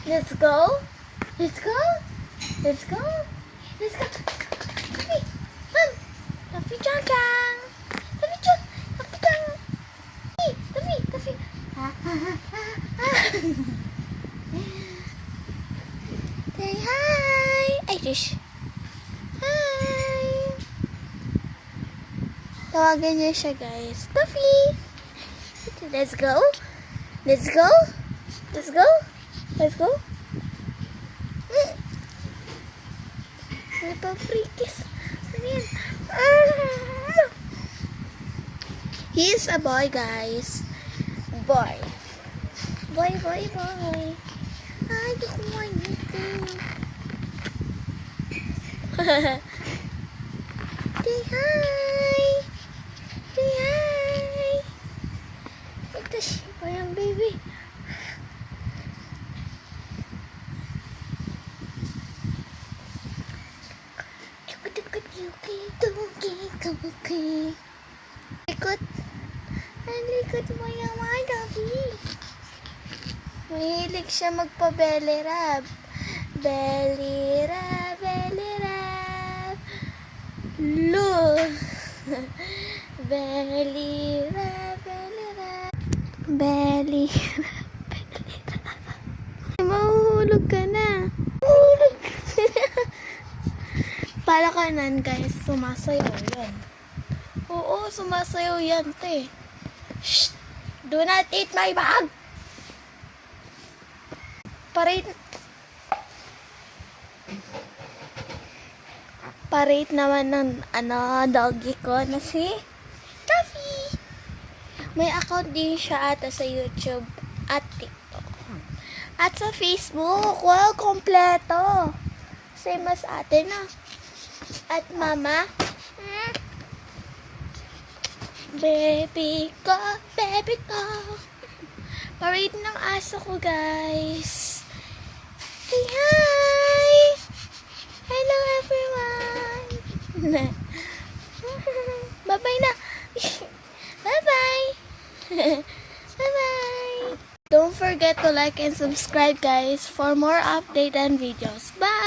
Let's go. Let's go. Let's go. Let's go. Tuffy. Mom. Tuffy Chang Chang. Tuffy Chang. Tuffy Chang. Tuffy. Tuffy. Say hi. Ay, Trish. Hi. Tawagan niya siya, guys. Tuffy. Let's go. Let's go. Let's go. Let's go. May pa-free kiss. Ano yan? He is a boy, guys. Boy. Boy, boy, boy. Ay, nakuha nito. Say hi. Say hi. Ito siya pa yung baby. Likod. Ang likod mo yung mga Tuffy. Mahilig siya magpa-belly rub. Belly rub, belly rub. Lu. Belly rub, belly rub. Belly rub, belly rub. Mahuhulog ka na. Mahuhulog ka na. Palakanan, guys. Sumasayaw yan. Oo, sumasayaw yan, te. Shh! Do not eat my bag! Parate naman ng doggy ko na si Tuffy. May account din siya ata sa YouTube at TikTok. At sa Facebook. Wow, kompleto. Same as ate na. At mama. Baby ko, baby ko. Parade ng aso ko, guys. Say hi! Hello, everyone! Bye-bye na! Bye-bye! Bye-bye! Don't forget to like and subscribe, guys, for more updates and videos. Bye!